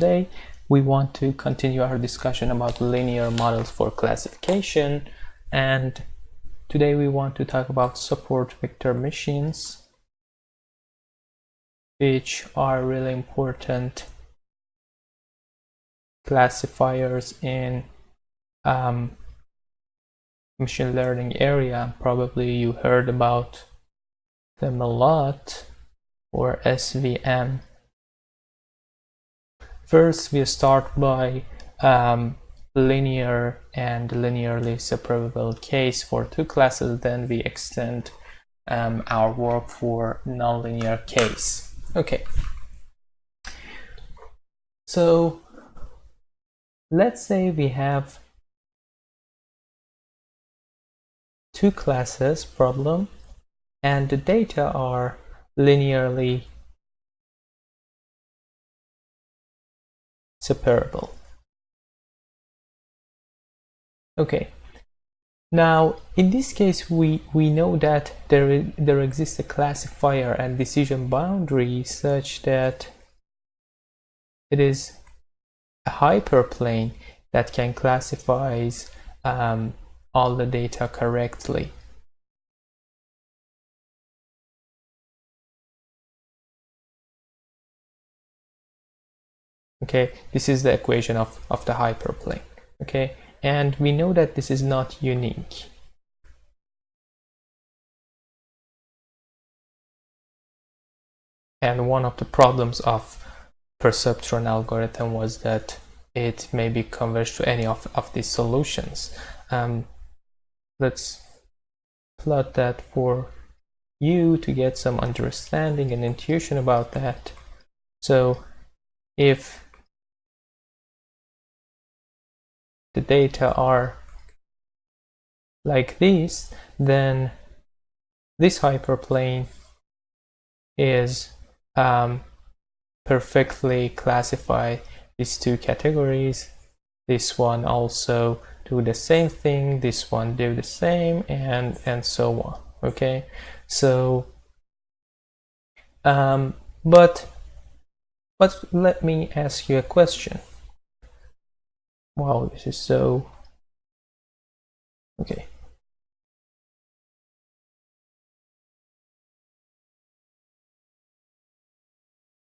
today we want to continue our discussion about linear models for classification, and today we want to talk about support vector machines, which are really important classifiers in machine learning area. Probably you heard about them a lot, or SVM. First, we start by linear and linearly separable case for two classes, then we extend our work for nonlinear case. Okay, so let's say we have two classes problem and the data are linearly separable. Okay, now in this case we know that there exists a classifier and decision boundary such that it is a hyperplane that can classify all the data correctly. Okay, this is the equation of the hyperplane. Okay, and we know that this is not unique. And one of the problems of perceptron algorithm was that it may be converged to any of these solutions. Let's plot that for you to get some understanding and intuition about that. So if the data are like this, then this hyperplane is perfectly classify these two categories. This one also do the same thing, this one do the same, and so on. Okay, so but let me ask you a question. Wow, this is so okay.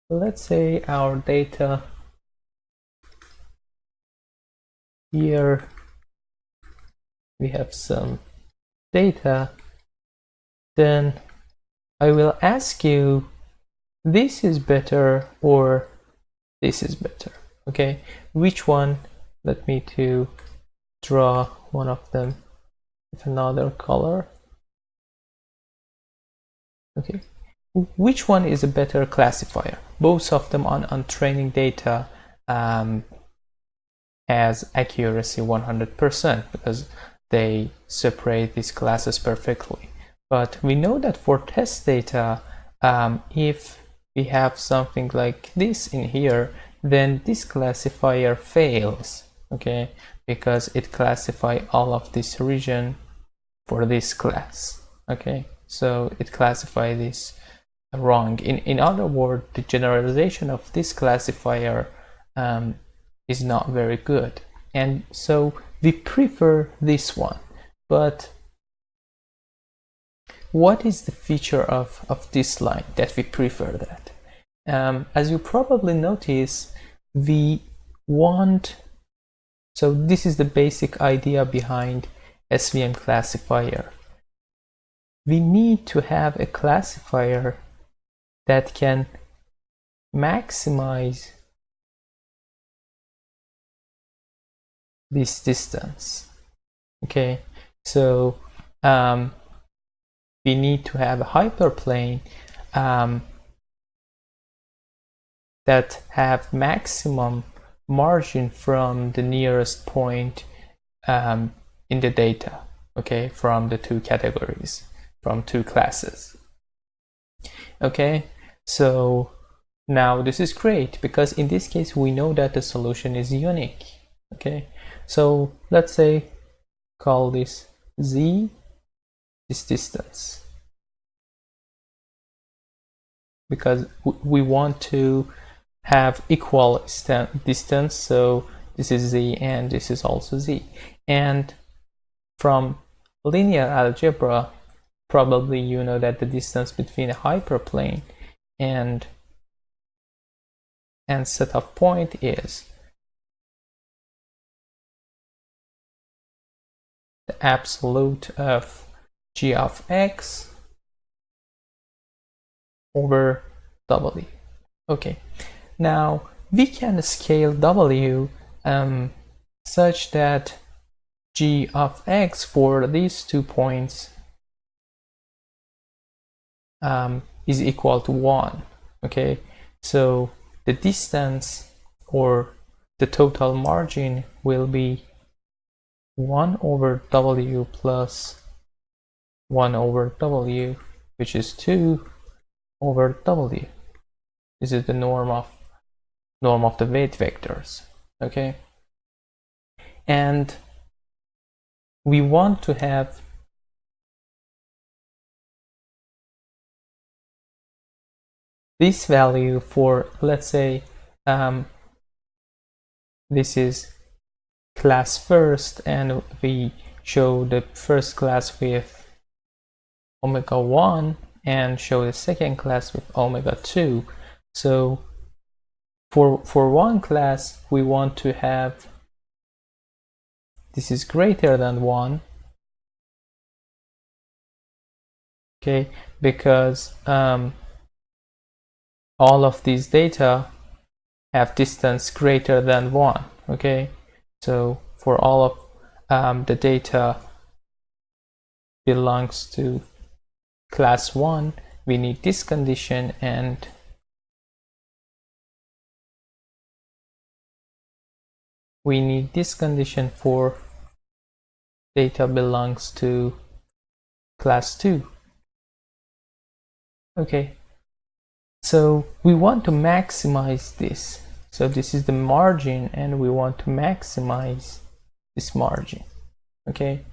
Let's say our data here, we have some data, then I will ask you, this is better or this is better. Okay, which one? Let me to draw one of them with another color. Okay, which one is a better classifier? Both of them on training data has accuracy 100% because they separate these classes perfectly. But we know that for test data, if we have something like this in here, then this classifier fails. Okay, because it classifies all of this region for this class. Okay, so it classifies this wrong. In other words, the generalization of this classifier is not very good, and so we prefer this one. But what is the feature of this line that we prefer that? As you probably notice, we want, so this is the basic idea behind SVM classifier. We need to have a classifier that can maximize this distance. Okay, so we need to have a hyperplane that have maximum margin from the nearest point in the data. Okay, from the two categories, from two classes. Okay, so now this is great because in this case we know that the solution is unique. Okay, so let's say call this Z, this distance, because we want to have equal distance, so this is z and this is also z. And from linear algebra, probably you know that the distance between a hyperplane and set of point is the absolute of g of x over w. Okay, now we can scale w such that g of x for these 2 points is equal to 1. Okay, so the distance or the total margin will be 1 over w plus 1 over w, which is 2 over w. This is the norm of the weight vectors. Okay, and we want to have this value for, let's say, this is class first, and we show the first class with omega 1 and show the second class with omega 2. So for one class we want to have this is greater than 1, okay, because all of these data have distance greater than 1. Okay, so for all of the data belongs to class 1, we need this condition, and we need this condition for data belongs to class 2. Okay, so we want to maximize this. So this is the margin, and we want to maximize this margin. Okay,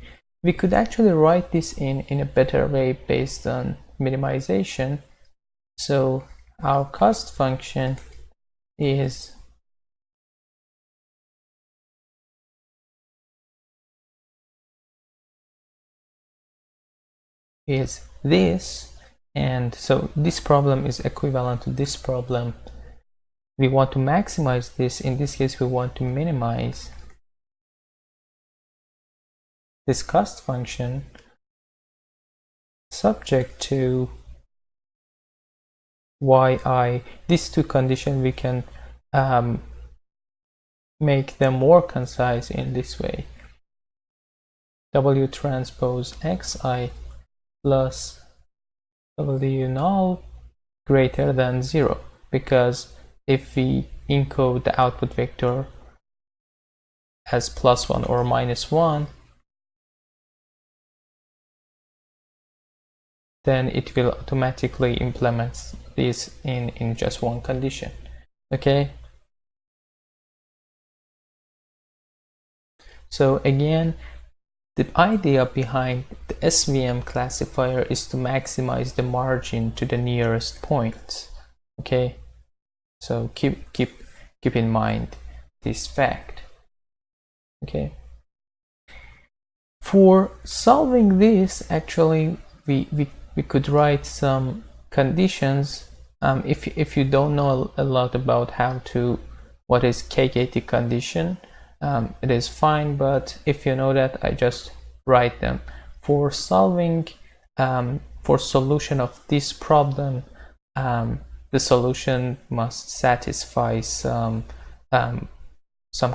we could actually write this in a better way based on minimization. So our cost function is this, and so this problem is equivalent to this problem. We want to maximize this. In this case, we want to minimize this cost function subject to yi. These two conditions we can make them more concise in this way: w transpose xi plus w null greater than 0, because if we encode the output vector as +1 or -1, then it will automatically implement this in just one condition. Okay, so again, the idea behind the SVM classifier is to maximize the margin to the nearest point. Okay, so keep in mind this fact. Okay, for solving this, actually we could write some conditions. If you don't know a lot about what is KKT condition, it is fine, but if you know that, I just write them. For solving for solution of this problem, the solution must satisfy some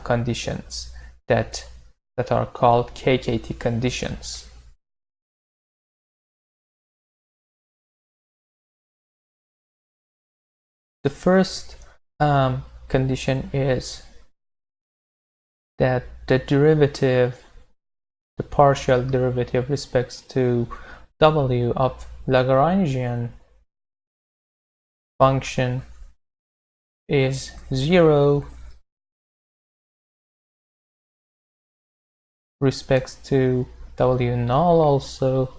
conditions that are called KKT conditions. The first condition is that the derivative, the partial derivative respects to w of Lagrangian function is 0 respects to w null also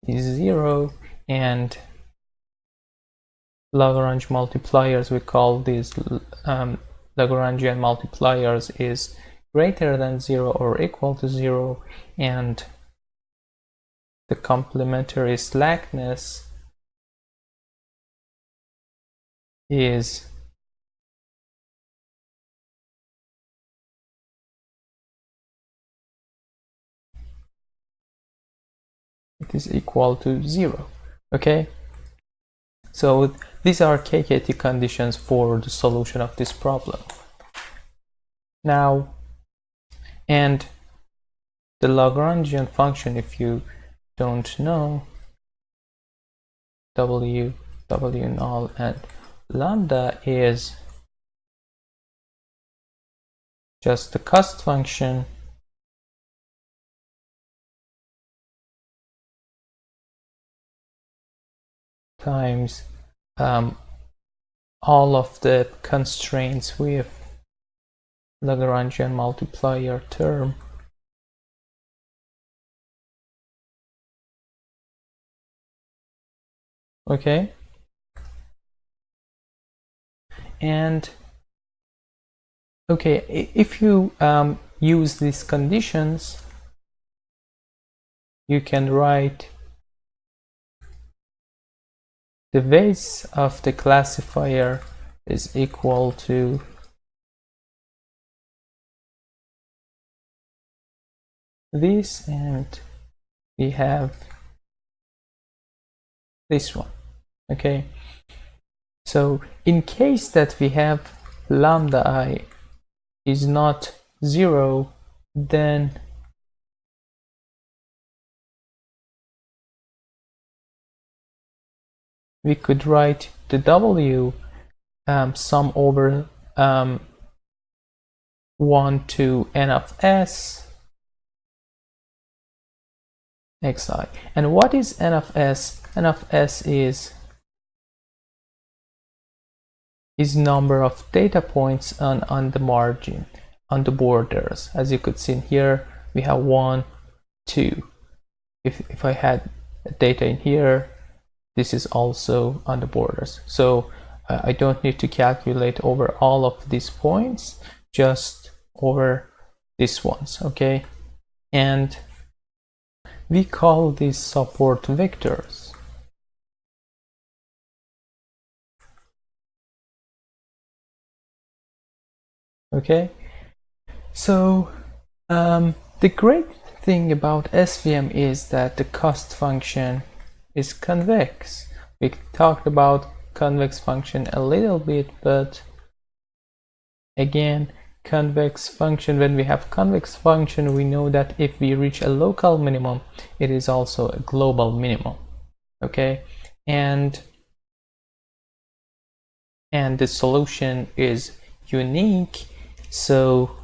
is 0, and Lagrange multipliers, we call these Lagrangian multipliers, is greater than 0 or equal to 0, and the complementary slackness is equal to 0. Okay, so these are KKT conditions for the solution of this problem. Now, and the Lagrangian function, if you don't know, W null and lambda is just the cost function times all of the constraints with Lagrangian multiplier term. Okay, and okay, if you use these conditions, you can write the base of the classifier is equal to this, and we have this one. Okay, so in case that we have lambda I is not 0, then we could write the W sum over 1 to n of s xi. And what is n of s? N of s is number of data points on the margin, on the borders. As you could see in here, we have 1, 2. If I had data in here, this is also on the borders. So I don't need to calculate over all of these points, just over these ones, okay? And we call these support vectors. Okay, so the great thing about SVM is that the cost function is convex. We talked about convex function a little bit, but again, convex function, when we have convex function, we know that if we reach a local minimum, it is also a global minimum. Okay, and the solution is unique. So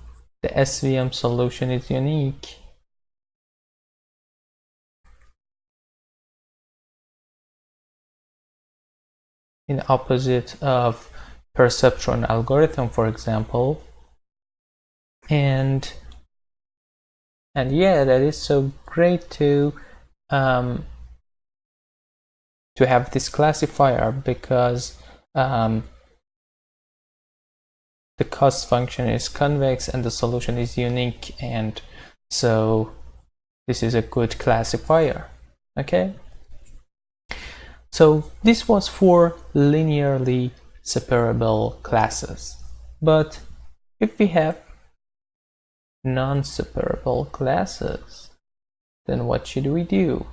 the SVM solution is unique. In opposite of perceptron algorithm, for example. And yeah, that is so great to have this classifier, because the cost function is convex and the solution is unique, and so this is a good classifier. Okay, so this was for linearly separable classes. But if we have non-separable classes, then what should we do?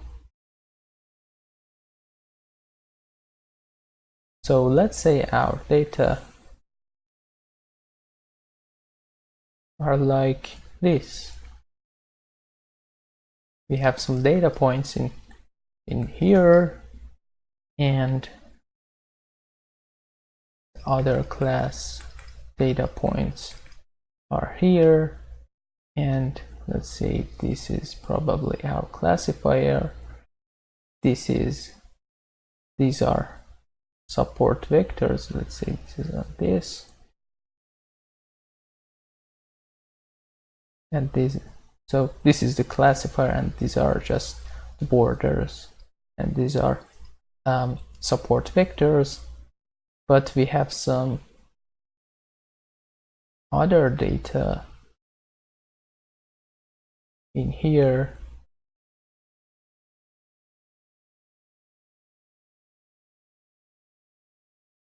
So let's say our data are like this. We have some data points in here, and other class data points are here, and let's say this is probably our classifier. These are support vectors. Let's say this is on this, and this. So this is the classifier, and these are just the borders, and these are support vectors. but we have some other data in here.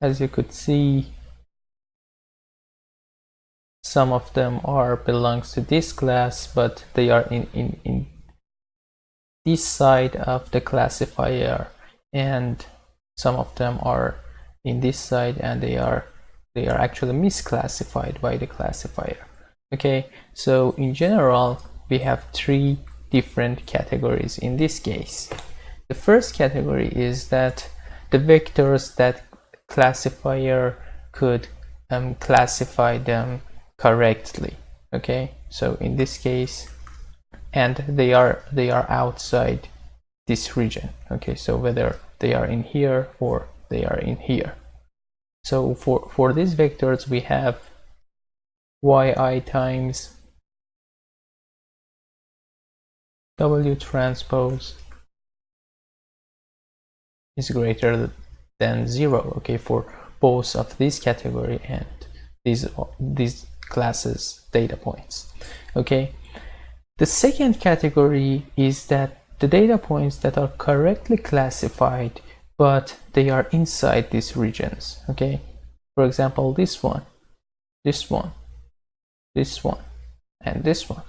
As you could see, some of them belongs to this class, but they are in this side of the classifier, and some of them are in this side, and they are actually misclassified by the classifier. Okay, so in general we have three different categories in this case. The first category is that the vectors that classifier could classify them correctly. Okay, so in this case, and they are outside this region. Okay, so whether they are in here or they are in here. So for these vectors we have yi times w transpose is greater than 0. Okay, for both of this category and these classes data points. Okay, the second category is that the data points that are correctly classified but they are inside these regions. Okay, for example, this one, this one, this one, and this one.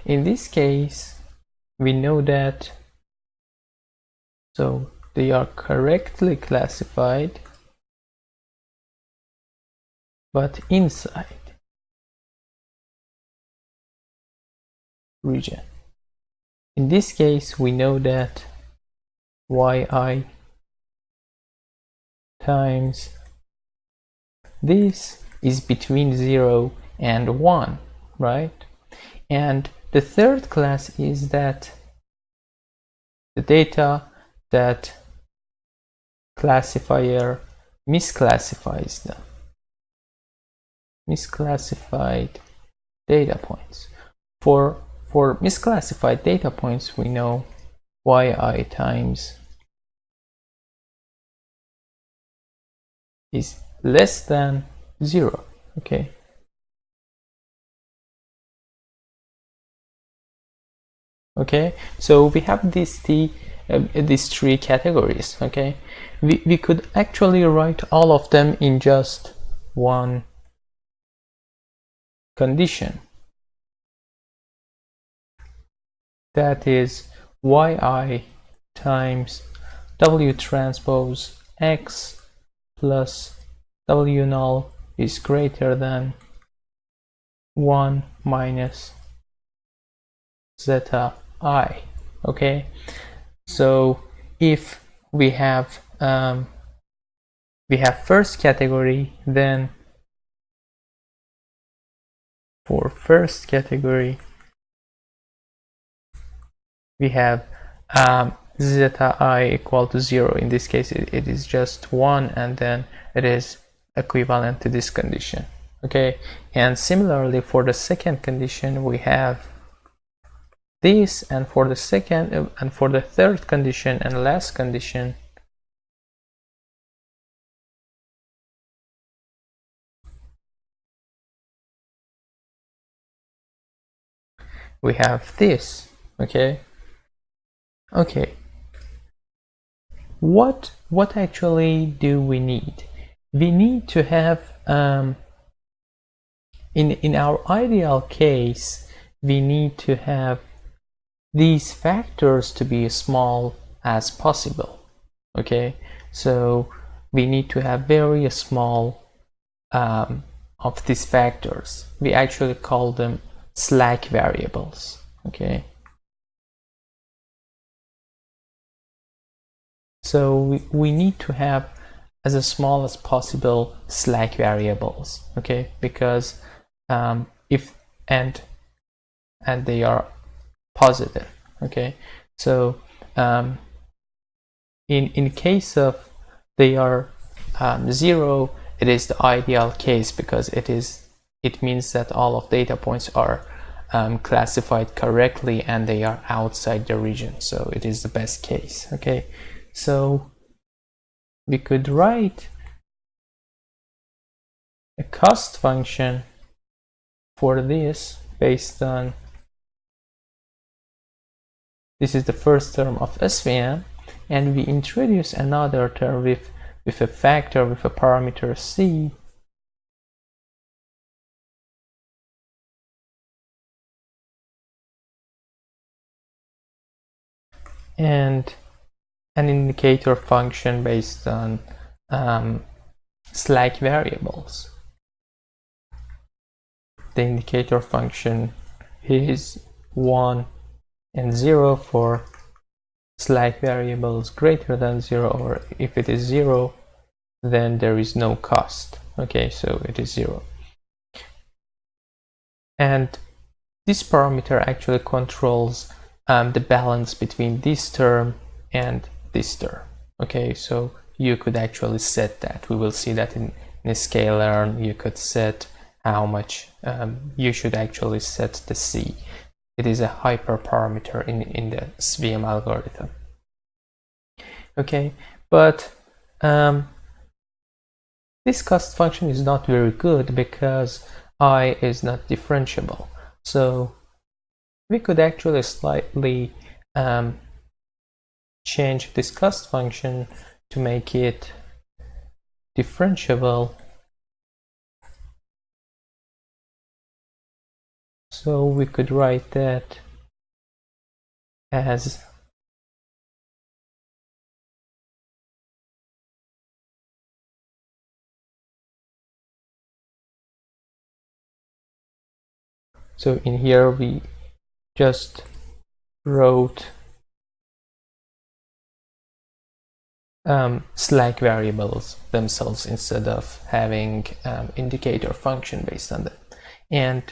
In this case we know that, so they are correctly classified but inside region. In this case we know that yi times this is between 0 and 1, right? And the third class is that the data that classifier misclassifies them. Misclassified data points. For misclassified data points we know yi times is less than 0. Okay, okay, so we have these three categories. Okay, we could actually write all of them in just one condition, that is yi times w transpose x plus w null is greater than 1 minus zeta I. Okay, so if we have first category, then for first category we have zeta I equal to 0. In this case it is just 1, and then it is equivalent to this condition. Okay, and similarly for the second condition we have this, and for the second and for the third condition and last condition we have this. Okay, okay, what actually do we need? We need to have in our ideal case we need to have these factors to be as small as possible. Okay, so we need to have very small of these factors. We actually call them slack variables. Okay, so we need to have as small as possible slack variables. Okay, because if and they are positive. Okay, so in case of they are 0, it is the ideal case, because it means that all of data points are classified correctly and they are outside the region, so it is the best case. Okay, so we could write a cost function for this based on, this is the first term of SVM, and we introduce another term with a factor, with a parameter c, and an indicator function based on slack variables. The indicator function is 1 and 0 for slack variables greater than 0, or if it is 0, then there is no cost. Okay, so it is 0. And this parameter actually controls the balance between this term and this term. Okay, so you could actually set that. We will see that in a scalar. You could set how much you should actually set the C. It is a hyperparameter in the SVM algorithm. Okay, but this cost function is not very good because I is not differentiable. So we could actually slightly change this cost function to make it differentiable. So we could write that as so in here we just wrote slack variables themselves instead of having indicator function based on them. And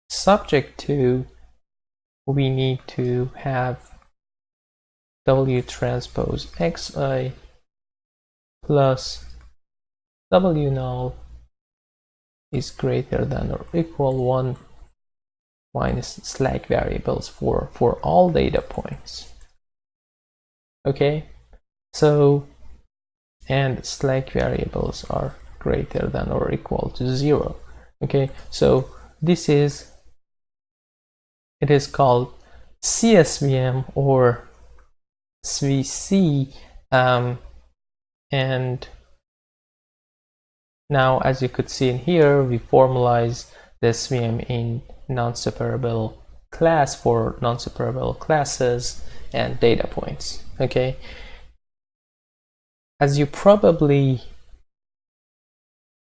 subject to, we need to have W transpose Xi plus W null is greater than or equal 1 minus slack variables for all data points. Okay, so, and slack variables are greater than or equal to 0. Okay, so this is, it is called CSVM or SVC, and now as you could see in here, we formalize the SVM in non-separable class for non-separable classes and data points. Okay, as you probably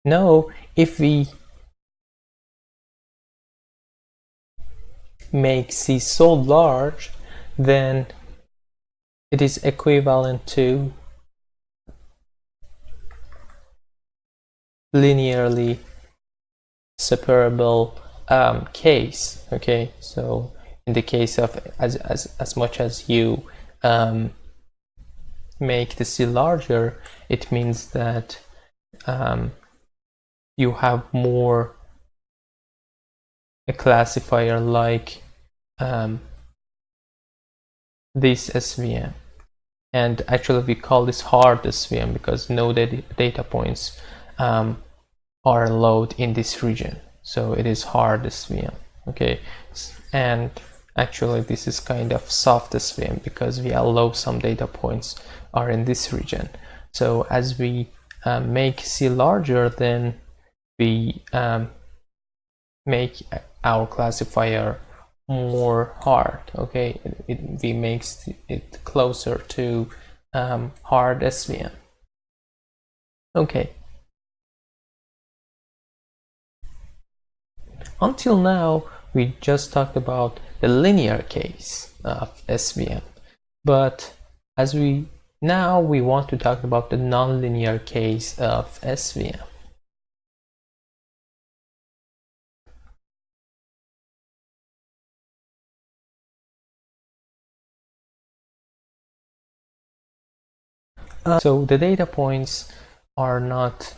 know, if we make C so large, then it is equivalent to linearly separable case. Okay, so in the case of as much as you make the C larger, it means that you have more a classifier like this SVM. And actually we call this hard SVM because no data points are allowed in this region. So it is hard SVM. Okay, and actually this is kind of soft SVM because we allow some data points are in this region. So as we make C larger, then we make our classifier more hard. Okay, it makes it closer to hard SVM. Okay, until now we just talked about the linear case of SVM, but as we want to talk about the nonlinear case of SVM. So the data points are not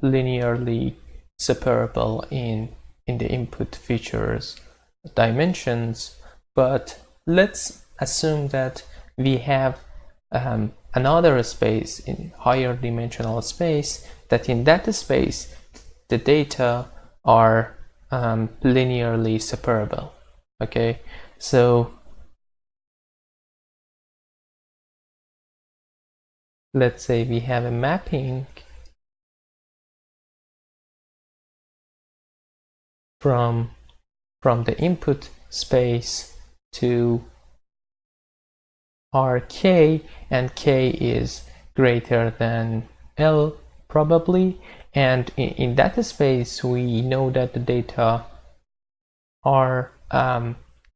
linearly separable in the input features dimensions, but let's assume that we have another space in higher dimensional space, that in that space the data are linearly separable. Okay, so let's say we have a mapping from the input space to Rk, and k is greater than L probably, and in that space we know that the data are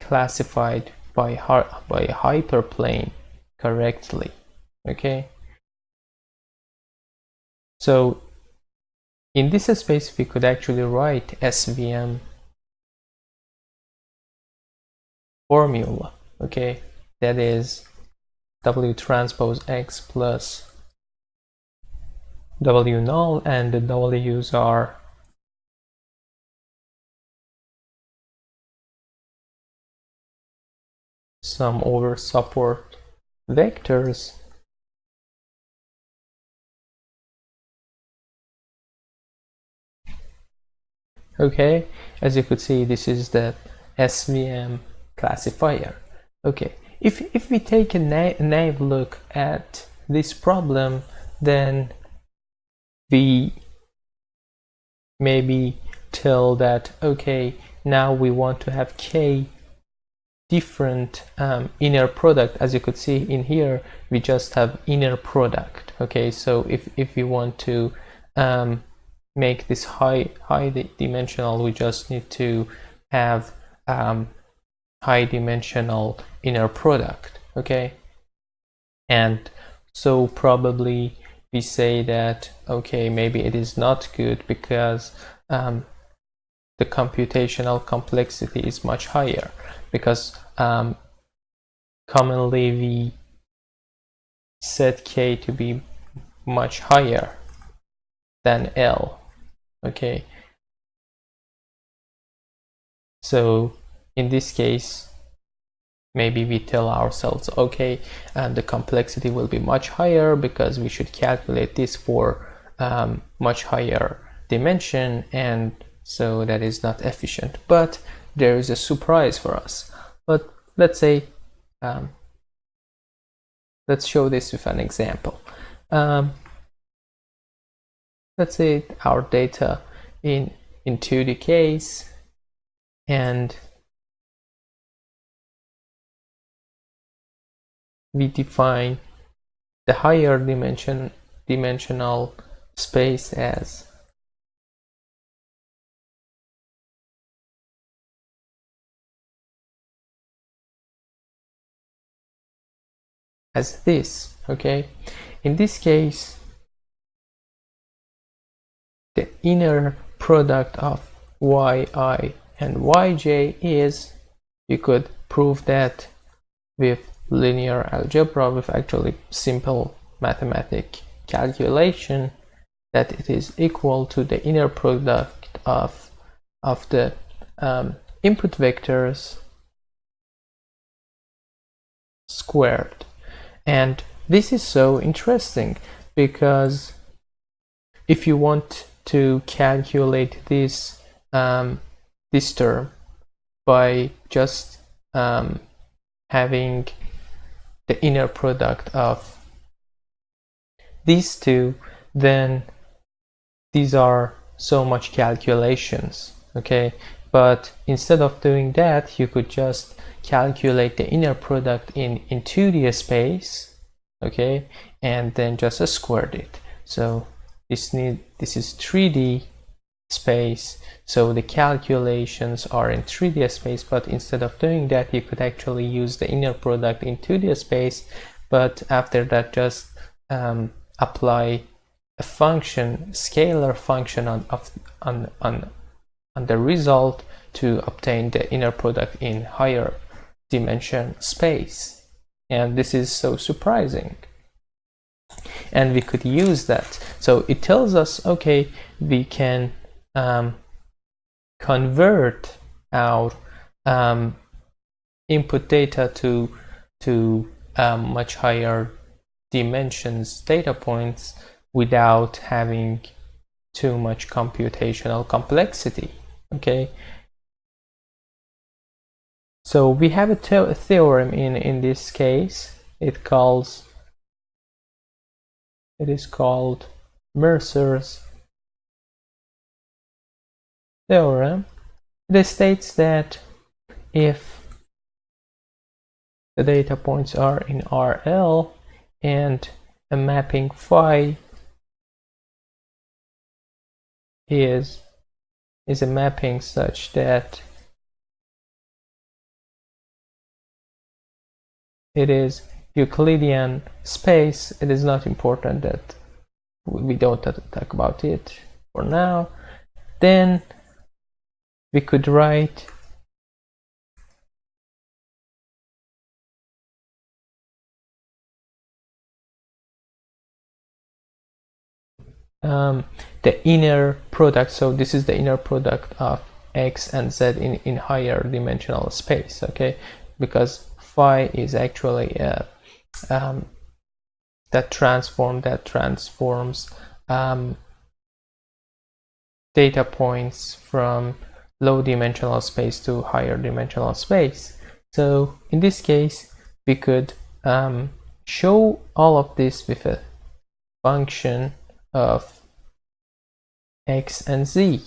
classified by hyperplane correctly. Okay, so in this space we could actually write SVM formula. Okay, that is W transpose X plus W null, and the W's are sum over support vectors Okay, as you could see, this is the SVM classifier. Okay, if we take a naive look at this problem, then we maybe tell that, okay, now we want to have k different inner product. As you could see in here, we just have inner product. Okay, so if we want to make this high dimensional, we just need to have high dimensional inner product. Okay, and so probably we say that, okay, maybe it is not good because the computational complexity is much higher, because commonly we set k to be much higher than L. Okay, so in this case maybe we tell ourselves, okay, the complexity will be much higher because we should calculate this for much higher dimension, and so that is not efficient. But there is a surprise for us. But let's say let's show this with an example. Let's say our data in 2D case, and we define the higher dimensional space as this. Okay, in this case the inner product of yi and yj is, you could prove that with linear algebra, with actually simple mathematic calculation, that it is equal to the inner product of the input vectors squared. And this is so interesting because if you want to calculate this this term by just having the inner product of these two, then these are so much calculations. Okay, but instead of doing that, you could just calculate the inner product in 2D space, okay, and then just squared it. So this is 3D space, so the calculations are in 3D space, but instead of doing that, you could actually use the inner product in 2D space, but after that just apply a function, scalar function on the result to obtain the inner product in higher dimension space. And this is so surprising, and we could use that. So it tells us, okay, we can convert our input data to much higher dimensions data points without having too much computational complexity. Okay, so we have a theorem in this case. It is called Mercer's theorem. It states that if the data points are in RL and a mapping phi is a mapping such that it is Euclidean space, it is not important that we don't talk about it for now, then we could write the inner product. So this is the inner product of x and z in higher dimensional space, okay, because phi is actually that transforms data points from low dimensional space to higher dimensional space. So in this case we could show all of this with a function of x and z.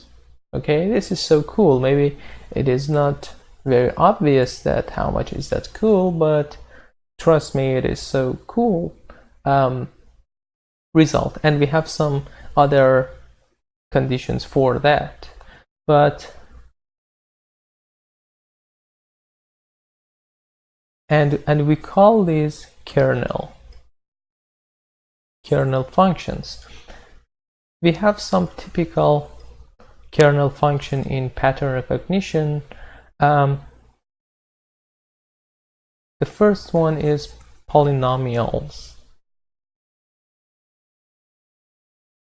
Okay, this is so cool. Maybe it is not very obvious that how much is that cool, but trust me, it is so cool result. And we have some other conditions for that, but and we call these kernel functions. We have some typical kernel function in pattern recognition. The first one is polynomials.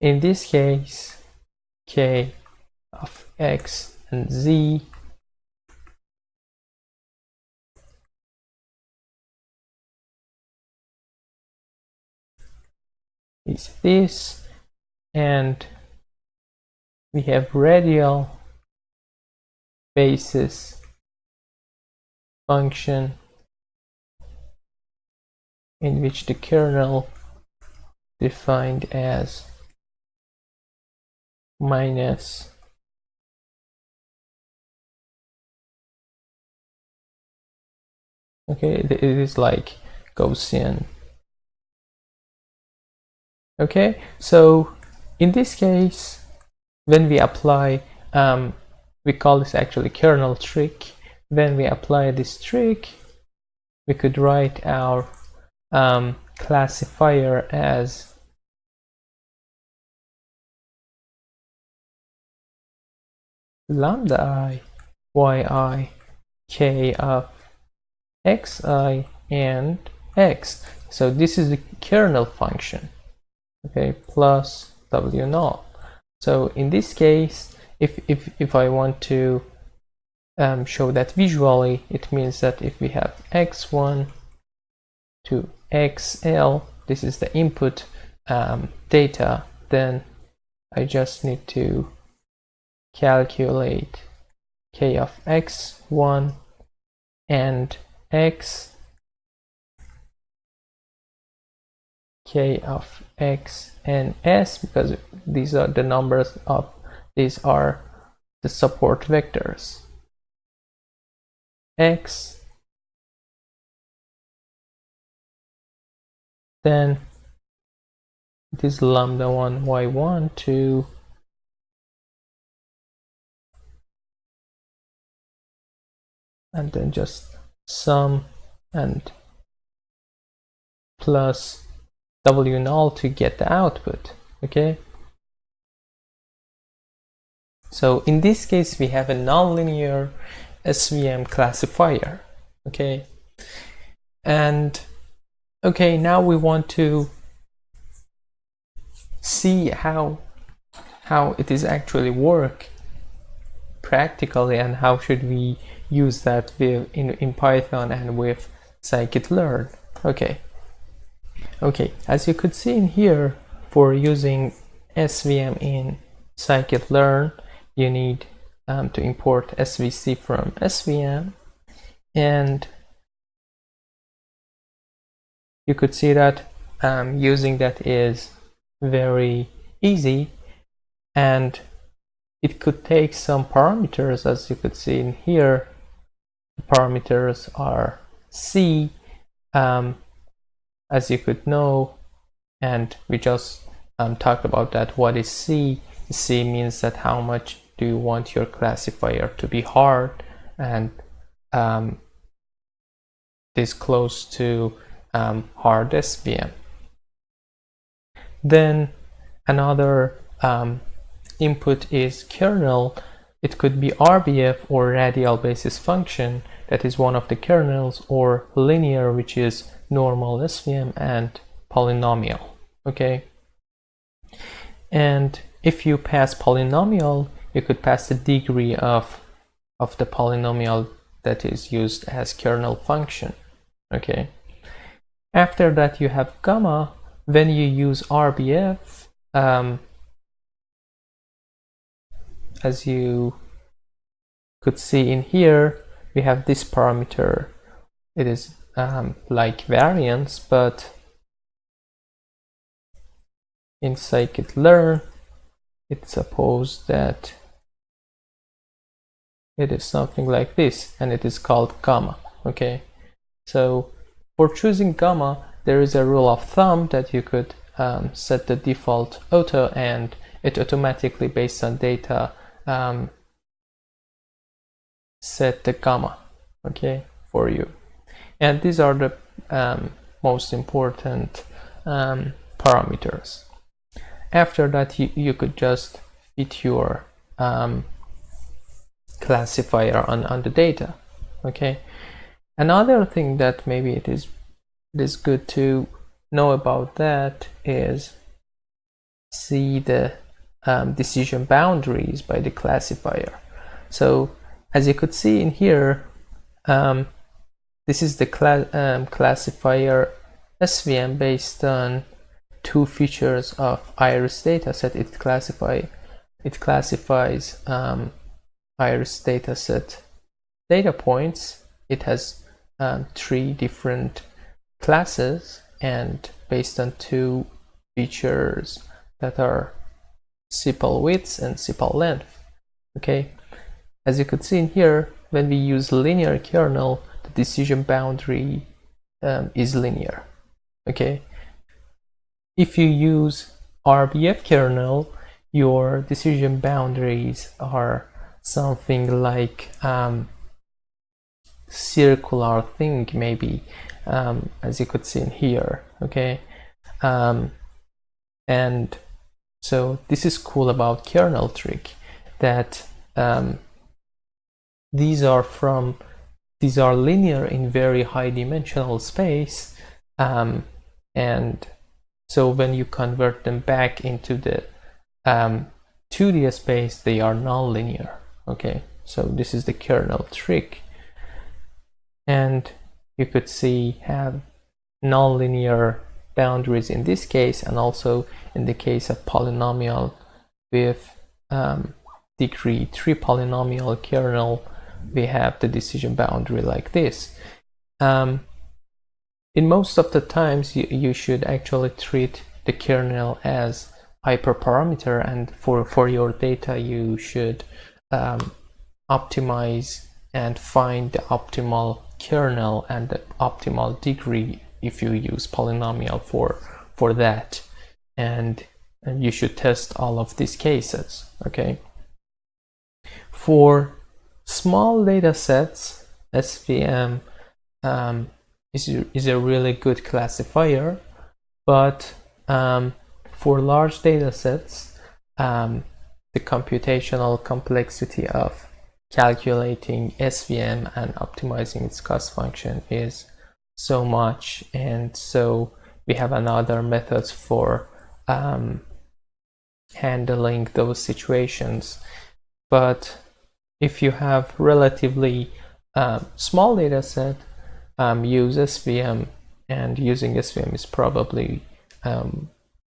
In this case, k of x and z is this, and we have radial basis function in which the kernel defined as minus okay, it is like Gaussian. Okay, so in this case, when we apply we call this actually kernel trick. When we apply this trick, we could write our classifier as lambda I yi k of xi and x. So this is the kernel function, okay, plus w null. So in this case, if I want to show that visually, it means that if we have x1 to xl, this is the input data, then I just need to calculate k of x1 and x, k of x and s, because these are the numbers of these are the support vectors. X, then it is lambda 1 y1 to and then just sum and plus w null to get the output. Okay, so in this case we have a nonlinear SVM classifier. Okay, and okay, now we want to see how it is actually work practically, and how should we use that with in Python and with scikit-learn. Okay, as you could see in here, for using SVM in scikit-learn, you need to import svc from svm, and you could see that using that is very easy, and it could take some parameters. As you could see in here, the parameters are c, as you could know, and we just talked about that. What is c? C means that how much do you want your classifier to be hard, and this close to hard SVM. Then another input is kernel. It could be RBF or radial basis function, that is one of the kernels, or linear, which is normal SVM, and polynomial. Okay, and if you pass polynomial, you could pass the degree of the polynomial that is used as kernel function. Okay, after that you have gamma. When you use RBF, as you could see in here, we have this parameter. It is like variance, but in scikit-learn, it's supposed that it is something like this, and it is called gamma. Okay, so for choosing gamma, there is a rule of thumb that you could set the default auto, and it automatically, based on data, set the gamma, okay, for you. And these are the most important parameters. After that, you could just fit your classifier on the data. Okay, another thing that maybe it is good to know about that is see the decision boundaries by the classifier. So as you could see in here, this is the classifier SVM based on two features of iris dataset. It classifies iris dataset data points. It has three different classes, and based on two features that are sepal width and sepal length. Okay, as you could see in here, when we use linear kernel, the decision boundary is linear. Okay, if you use RBF kernel, your decision boundaries are something like circular thing, maybe, as you could see in here. Okay, and so this is cool about kernel trick, that these are linear in very high dimensional space, and so when you convert them back into the 2D space, they are nonlinear. Okay, so this is the kernel trick, and you could see have nonlinear boundaries in this case, and also in the case of polynomial with degree 3 polynomial kernel, we have the decision boundary like this. In most of the times, you should actually treat the kernel as hyperparameter, and for your data you should optimize and find the optimal kernel and the optimal degree if you use polynomial for that, and you should test all of these cases. Okay, for small data sets, SVM is a really good classifier, but for large data sets, the computational complexity of calculating SVM and optimizing its cost function is so much, and so we have another methods for handling those situations. But if you have relatively small data set, use SVM, and using SVM is probably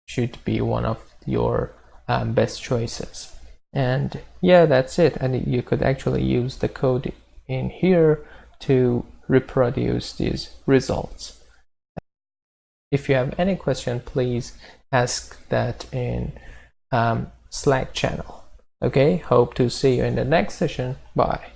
should be one of your best choices. And yeah, that's it. And you could actually use the code in here to reproduce these results. If you have any question, please ask that in Slack channel. Okay, hope to see you in the next session. Bye.